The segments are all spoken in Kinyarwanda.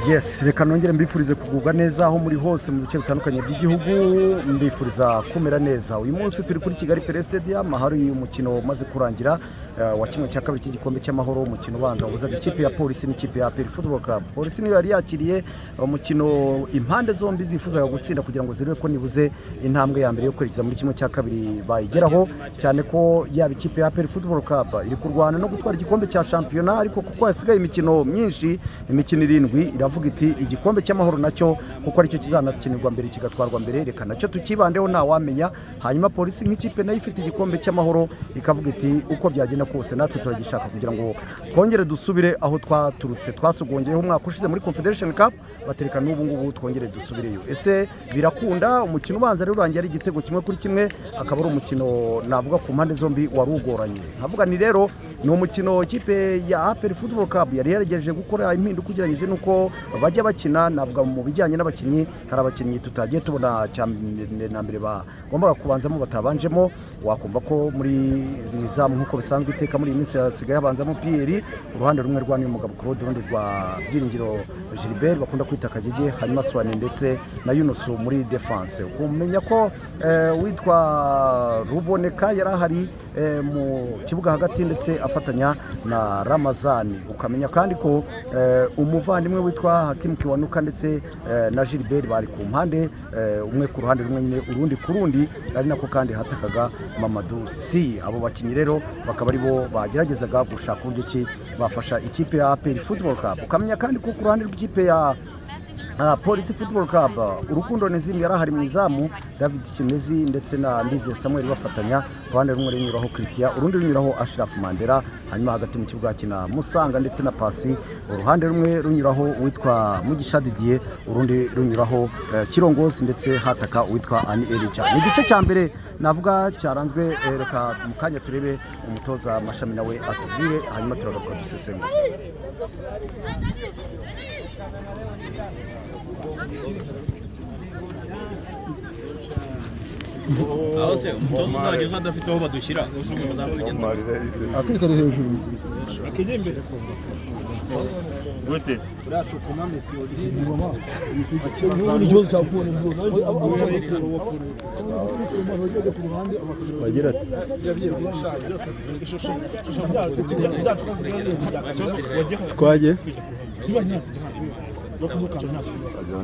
Yes, reka nongere mbifurize kugubwa neza aho muri hose mu bice bitandukanye by'igihugu, mbifuriza kumera neza. Uyu munsi turi kuri Kigali Pele Stadium, hari umukino umaze kurangira wa kimwe cya kabiri cy'igikombe cy'amahoro, umukino ubanza wahuzaga ikipe ya Polisi n'ikipe ya APR Football Club. Polisi niyo yari yakiriye umukino impande zombi zifuzaga gutsinda kugira ngo zirebe ko nibuze intambwe ya mbere yo kwerekeza muri kimwe cya kabiri bayigeraho, cyane ko yaba ikipe ya APR Football Club iri kurwana no gutwara igikombe cya shampiyona, ariko kuko hasigaye imikino myinshi, imikino 7 iravuga iti igikombe cy'amahoro nacyo kuko aricyo kizanakinirwa mbere kigatwarwa mbere, reka nacyo tukibandeho nta wamenya. Hanyuma Polisi nk'ikipe nayo ifite igikombe cy'amahoro ikavuga iti uko byagenda kose natwe turagishaka kugira ngo twongere dusubire aho twaturutse, twasugongeyeho umwaka ushize muri Confederation Cup, batereka n'ubu ngubu twongere dusubireyo. Ese birakunda? Umukino ubanza rero urangiye ari igitego kimwe kuri kimwe, akaba ari umukino navuga ku mpande zombi warugoranye. Nkavuga ni rero ni umukino ikipe ya APR Football Club yari yaragejeje gukora impinduka ugereranyije nuko bajya bakina. Navuga mu bijyanye n'abakinnyi, hari abakinnyi tutagiye tubona cyane na mbere bagombaga kubanzamo batabanjemo, wakumva ko muri nizamu nkuko bisanzwe iteka muri iyi minsi hasigaye habanzamo Pierre, uruhande rumwe rwa niyo mugabo Claude, urundi rwa Byiringiro Gilbert bakunda kwita Kagege, hanyuma Swane ndetse na Yunus muri defense. Kumenya ko witwa Ruboneka yari ahari mu kibuga hagati ndetse afatanya na Ramazani. Ukamenya kandi ko umuvandimwe witwa Hakim Kiwanuka ndetse na Gilbert bari ku mpande, umwe ku ruhande rumwe nyine urundi ku rundi, ari nako kandi hatakaga Mamadou Si. Abo bakinnyi rero bakaba ari bo bageragezaga gushaka uburyo ki bafasha ikipe ya APR Football Club. Ukamenya kandi ko ku ruhande rw'ikipe ya Police Football Club Urukundo Nezim yari ahari mu izamu, David Chimezi ndetse na Ndize Samuel bafatanya, ruhande rumwe runyuraho Christian, urundi runyuraho Ashraf Mandela, hanyuma hagati mu kibuga kina Musanga ndetse na Pasi, uruhande rumwe runyuraho witwa Mugisha Didier, urundi runyuraho Kirongozi ndetse hataka witwa Ani Elicha. Ni igice cya mbere navuga cyaranzwe, reka mu kanya turebe umutoza Mashami nawe atubwire, hanyuma turagaruka dusesengura. aho se umutoza uzageza adafite aho badushyira akikare hejuru akijembe gute uracu kuma Messi odi ni cyo cyafone bagira twaje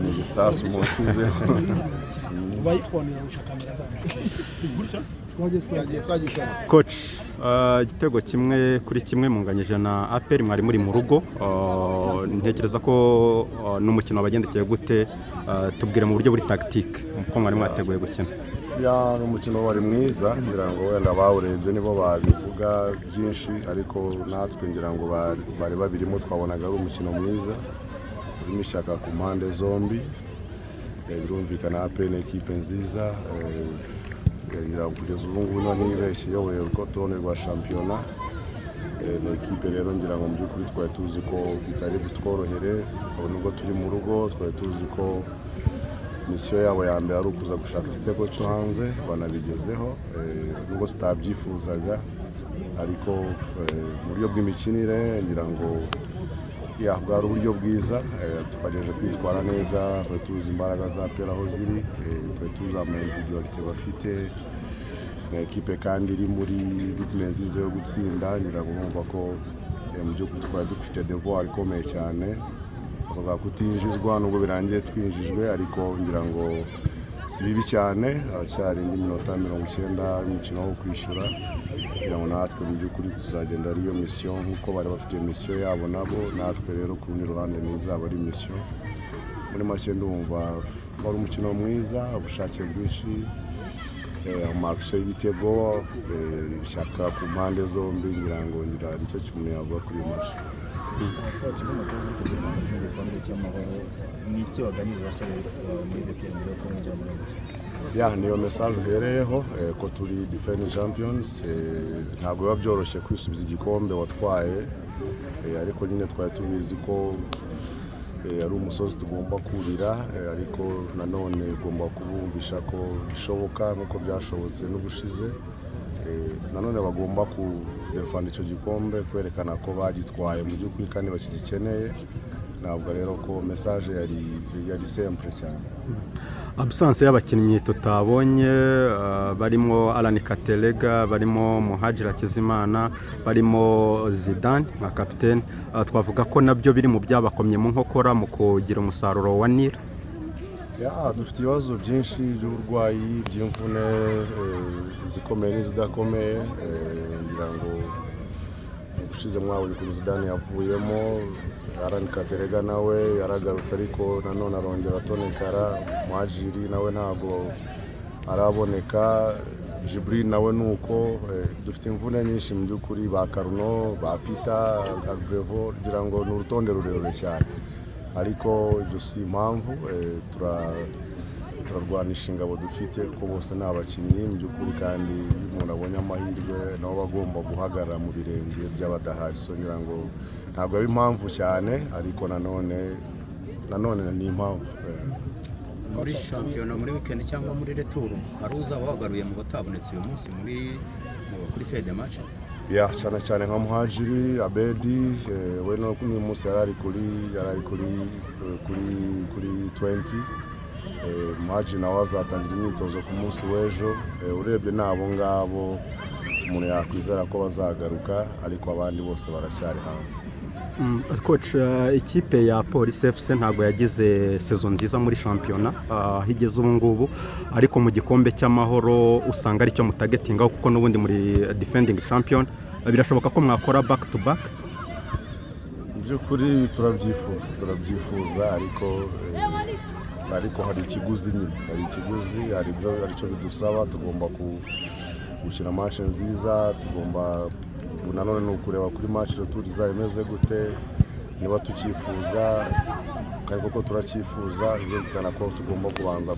ni igisasu mushize coach, igitego kimwe kuri kimwe munganyije na APR, mwari muri mu rugo, ntekereza ko n'umukino wabagendekeye gute, tubwire mu buryo buri tactique uko mwari mwateguye gukina. ya n'umukino wari mwiza, ngira ngo wenda bawurebye nibo babivuga byinshi, ariko natwe ngira ngo bari babirimo twabonaga ari umukino mwiza urimo ishyaka ku mpande zombi. Birumvikana APR ni ekipe nziza, ngira ngo kugeza ubu ngubu nibeshye yoboye urutonde rwa shampiyona. Ni ekipe rero ngira ngo mu by'ukuri twari tuzi ko bitari butworohere, nubwo turi mu rugo twari tuzi ko misiyo yabo ya mbere ari ukuza gushaka igitego cyo hanze, banabigezeho nubwo tutabyifuzaga, ariko mu buryo bw'imikinire ngira ngo bwari uburyo bwiza, tukagejeje kwitwara neza, twari tuzi imbaraga za APR aho ziri, twari tuzi individualite bafite, na ekipe kandi iri muri ritme nziza yo gutsinda. Ngira ngo numva ko mu by'ukuri twari dufite devoir ikomeye cyane, tuzavuga kutinjizwa nubwo birangiye twinjijwe, ariko ngira ngo si bibi cyane, haracyari indi minota 90 y'umukino wo kwishyura, kugira ngo natwe mu by'ukuri tuzagenda ariyo misiyo nk'uko bari bafite misiyo yabo nabo, natwe rero ku rundi ruhande n'izabo ari misiyo. Muri make ndumva wari umukino mwiza, ubushake bwinshi, amakisiyo y'ibitego, ishyaka ku mpande zombi, ngira ngo nicyo kimwe yavuga kuri iyi match. Niyo message uhereyeho ko turi defending champions, ntabwo biba byoroshye kwisubiza igikombe watwaye, ariko nyine twari tubizi ko ari umusozi tugomba kurira, ariko nanone ugomba kubumvisha ko bishoboka nk'uko byashobotse n'ubushize. Nanone bagomba kudefanda icyo gikombe, kwerekana ko bagitwaye mu by'ukuri kandi bakigikeneye. ntabwo rero ko message yari simple cyane. Absence y'abakinnyi tutabonye barimo Alan Katelega, barimo Muhajira Kizimana, barimo Zidane nka capitaine, twavuga ko nabyo biri mu byabakomye mu nkokora mu kugira umusaruro wa Nil. Dufite ibibazo byinshi by'uburwayi by'imvune zikomeye n'izidakomeye, ngira ngo ushize mwabonye kuri Zidane yavuyemo, Alan Katelega nawe yaragarutse ariko nanone arongera atonekara, Muhajiri nawe ntabwo araboneka, Jibril nawe nuko, dufite imvune nyinshi mu by'ukuri, ba Karuno, ba Peter, Agrevo, ngira ngo ni urutonde rurerure cyane, ariko ibyo si impamvu, turarwanisha ingabo dufite ko bose ni abakinnyi mu by'ukuri, kandi umuntu abonye amahirwe nabo bagomba guhagarara mu birenge by'abadahari, so ngira ngo ntabwo ari impamvu cyane, ariko nanone ni impamvu. Muri shampiyona muri weekend cyangwa muri retour hari uzaba wagaruye mu batabonetse uyu munsi kuri fin de match? cyane nka Muhajiri, Abedi, we no kuri munsi yarari kuri 20. Muhajiri nawe azatangira imyitozo ku munsi w'ejo, urebye nabo ngabo umuntu yakwizera ko bazagaruka, ariko abandi bose baracyari hanze. Coach, ikipe ya Police FC ntabwo yagize saison nziza muri shampiyona higeze ubu ngubu, ariko mu gikombe cy'amahoro usanga aricyo mutagetingaho kuko n'ubundi muri defending champion, birashoboka ko mwakora back to back? By'ukuri turabyifuza, ariko hari ikiguzi nyine, hari icyo bidusaba, tugomba gukina match nziza, tugomba nanone ni ukureba kuri match retour imeze gute, niba tukifuza kandi koko turacyifuza, byerekana ko tugomba kubanza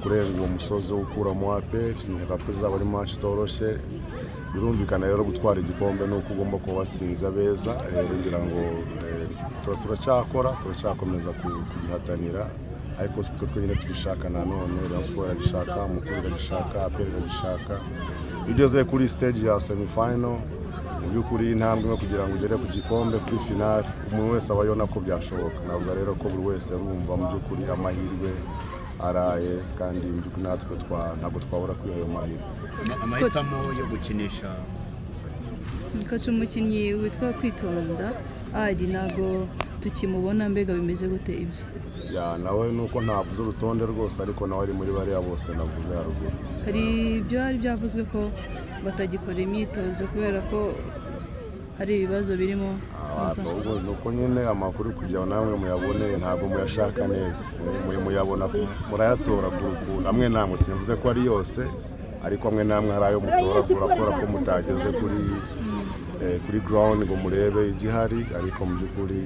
kurenga uwo musozi wo gukuramo APR, nka zaba ari match itoroshye, birumvikana rero gutwara igikombe ni uko ugomba kuba wasinze abeza, ngira ngo turacyakomeza kugihatanira, ariko si twe twenyine tugishaka, nanone Rayon Sports iragishaka, Mukura iragishaka, APR iragishaka. Bigeze kuri stage ya semi-final, mu by'ukuri intambwe yo kugira ngo ugere ku gikombe kuri finale, umuntu wese aba yona ko byashoboka, ntabwo rero ko buri wese arumva mu by'ukuri amahirwe araye, kandi mu by'ukuri natwe ntabwo twabura kuri ayo mahirwe. Amahitamo yo gukinisha Coach, umukinnyi witwa Kwitonda ari ntago tukimubona, mbega bimeze gute ibyo? Nawe nuko ntavuze urutonde rwose, ariko nawe ari muri bariya bose navuze haruguru. Hari ibyo byavuzwe ko batagikora imyitozo kubera ko hari ibibazo birimo. Nuko nyine amakuru kugira namwe muyabone ntabwo muyashaka neza, muyabona murayatora ku amwe namwe, simvuze ko ari yose, ariko amwe namwe hari ayo mutora kurakora ko mutageze kuri ground ngo murebe igihari, ariko mu by'ukuri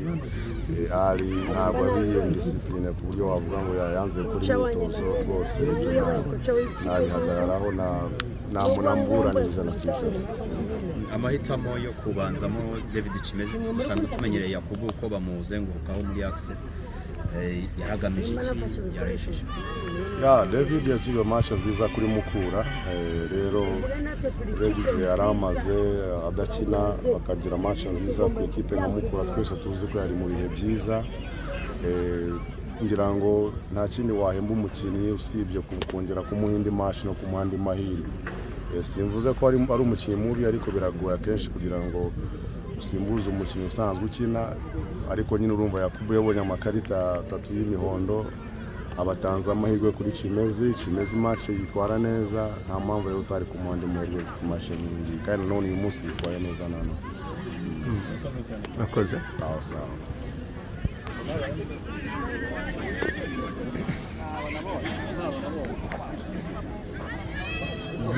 ari ntabwo ari discipline ku buryo wavuga ngo yanze kuri imyitozo rwose, nabihagararaho namuburanije na kwishyura. Amahitamo yo kubanzamo David Chimezi, dusanzwe tumenyereye Yakubu ko bamuzengurukaho muri axe, yaragamije iki, yaresheje? David yagize match nziza kuri Mukura, rero igihe yaramaze adakina bakagira match nziza ku ikipe nka Mukura, twese tuzi ko yari mu bihe byiza, ngira ngo nta kindi wahemba umukinnyi usibye kongera kumuha indi match no kumuha andi mahirwe. Simvuze ko ari umukinnyi mubi, ariko biragoye akenshi kugira ngo usimbuze umukinnyi usanzwe ukina, ariko nyine urumva Yakubu yabonye amakarita 3 y'imihondo, abatanze amahirwe kuri Chimezi match yitwara neza, nta mpamvu rero utari kumuha andi mahirwe ku match nyingi, kandi none uyu munsi yitwaye neza nanone. Akoze sawa.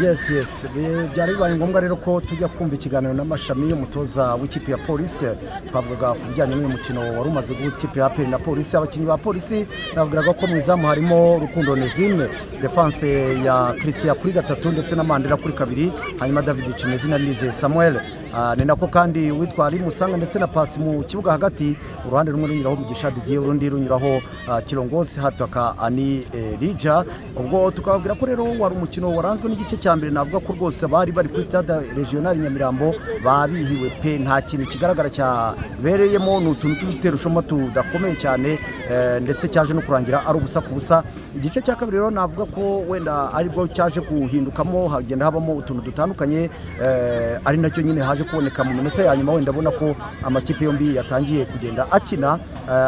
Yes, byari bibaye ngombwa rero ko tujya kumva ikiganiro n'amashami y'umutoza w'ikipe ya Police, twavugaga ku bijyanye n'umukino wari umaze guhuza ikipe ya APR na Police. Abakinnyi ba Police nabwiraga ko mu izamu harimo Rukundo Nezime, defense ya Christian kuri 3 ndetse na Mandela kuri 2, hanyuma David Chimezi na Nize Samuel. ni nako kandi witwa ari Musanga ndetse na pasi mu kibuga hagati uruhande rumwe runyuraho Mugisha Didier urundi runyuraho Kirongozi hataka ani Rija. Ubwo tukababwira ko rero wari umukino waranzwe n'igice cya mbere navuga ko rwose bari kuri stade regional Nyamirambo babihiwe pe nta kintu kigaragara cyabereyemo n'utuntu tw'uduterushoma tudakomeye cyane ndetse cyaje no kurangira ari ubusa ku busa. Igice cya kabiri rero navuga ko wenda aribwo cyaje guhindukamo hagenda habamo utuntu dutandukanye ari nacyo nyine haje kuboneka mu minota ya nyuma wenda abona ko amakipe yombi yatangiye kugenda akina.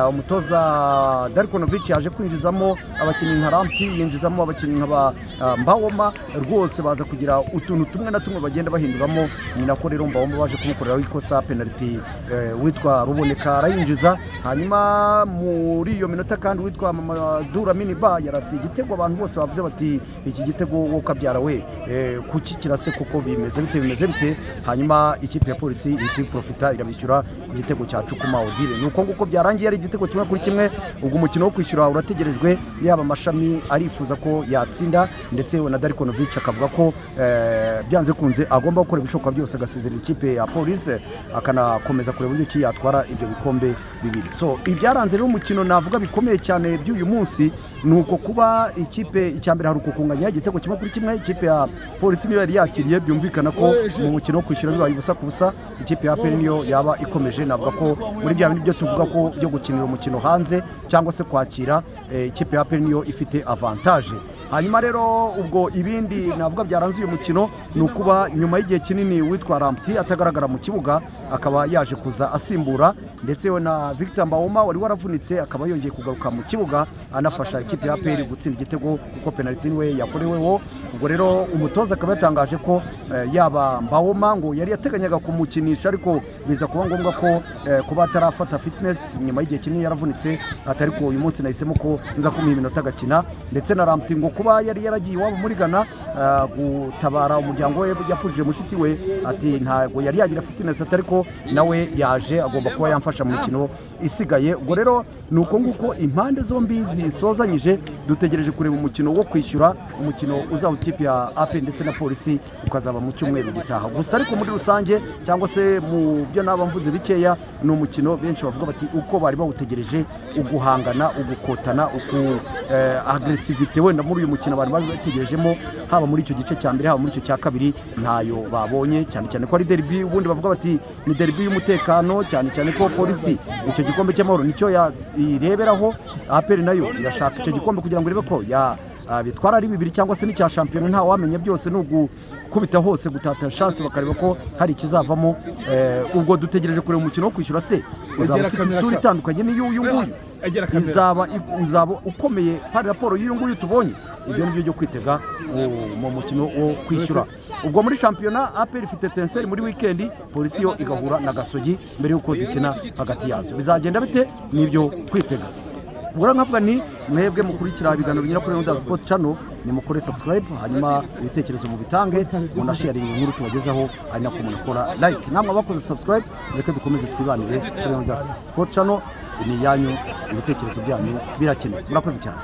Umutoza Darkonovic yaje kwinjizamo abakinnyi nka Ramti yinjizamo abakinnyi nka Mbawoma rwose baza kugira utuntu tumwe na tumwe bagenda bahinduramo. Ni nako rero Mbawoma baje kumukorera ikosa penalty witwa Ruboneka arayinjiza. Hanyuma muri iyo minota kandi witwa Mamadou Miniba yarasi igitego abantu bose bavuze bati iki gitego wo kabyara we kuki kirase kuko bimeze bite. Hanyuma ikipe ya polisi iti profita irabishyura igitego cya Cukuma Odile. Nuko nguko byarangiye ari igitego kimwe kuri kimwe. Ubwo umukino wo kwishyura urategerejwe yaba amashami arifuza ko yatsinda ndetse na Darkonovic akavuga ko byanze kunze agomba gukora ibishoboka byose agasezerera ikipe ya polisi akanakomeza kureba uburyo ki yatwara ibyo bikombe bibiri. So ibyaranze rero umukino navuga bikomeye cyane by'uyu munsi nuko kuba ikipe icyambere hari ukunganya igitego kimwe kuri kimwe. Ikipe ya polisi niyo yari yakiriye byumvikana ko mu mukino wo kwishyura bibaye ubusa ku busa. Ikipe ya APR niyo yaba ikomeje navuga ko muri bya bindi byo tuvuga ko byo gukinira umukino hanze cyangwa se kwakira ikipe ya APR niyo ifite avantage. Hanyuma rero ubwo ibindi navuga byaranze uyu mukino ni ukuba nyuma y'igihe kinini witwa Ramti atagaragara mu kibuga akaba yaje kuza asimbura ndetse we na Victor Mbawoma wari waravunitse akaba yongeye kugaruka mu kibuga anafasha ikipe ya APR gutsinda igitego kuko penalty we yakoreweho. Ubwo rero umutoza akaba yatangaje ko yaba Mbawoma ngo yari yateganyaga kumukinisha ariko biza kuba ngombwa ko kuba atarafata fitness nyuma y'igihe kinini yaravunitse atari ko uyu munsi nahisemo ko nza kumuha iminota agakina. Ndetse na Ramti ngo kuba yari yaragiye iwabo muri Ghana gutabara umuryango we yapfujije mushiki we ati ntago yari yagira fitness atari ko nawe yaje agomba kuba yamfasha mu mikino isigaye. Ubwo rero nuko nguko impande zombi zisozanyije dutegereje kureba umukino wo kwishyura umukino uzahuza ikipe ya APR ndetse na polisi ukazaba mu cyumweru gitaha. Gusa ariko muri rusange cyangwa se mu byo naba mvuze bikeya ni umukino benshi bavuga bati uko bari bawutegereje uguhangana ugukotana agresivite wenda muri uyu mukino bari bategerejemo haba muri icyo gice cya mbere haba muri icyo cya kabiri ntayo babonye cyane ko ari derby. Ubundi bavuga bati ni derby y'umutekano cyane ko polisi icyo gikombe cy'amahoro nicyo ireberaho. APR nayo irashaka icyo gikombe kugira ngo irebe ko bitwara ari bibiri cyangwa se n'icya shampiyona nta wamenya byose n'ugukubita hose gutata chance bakareba ko hari ikizavamo. Ubwo dutegereje kureba umukino wo kwishyura se uzaba ufite isura itandukanye n'uyu nguyu uzaba ukomeye hari raporo y'uyu nguyu tubonye. Ibyo nibyo byo kwitega mu mukino wo kwishyura. Ubwo muri shampiyona APR ifite Tenseri muri weekend polisi yo igahura na Gasogi mbere y'uko zikina hagati yazo. Bizagenda bite nibyo kwitega. Ubwo nkavuga ni mwebwe mukurikira ibiganiro binyura kuri Rwanda Sport Channel ni mukore subscribe hanyuma ibitekerezo mu bitange muna sharing inkuru tubagezaho ari nako munakora like. Namwe abakoze subscribe reka dukomeze twibanire kuri Rwanda Sport Channel. Ni yanyu ibitekerezo byanyu birakenewe. Murakoze cyane.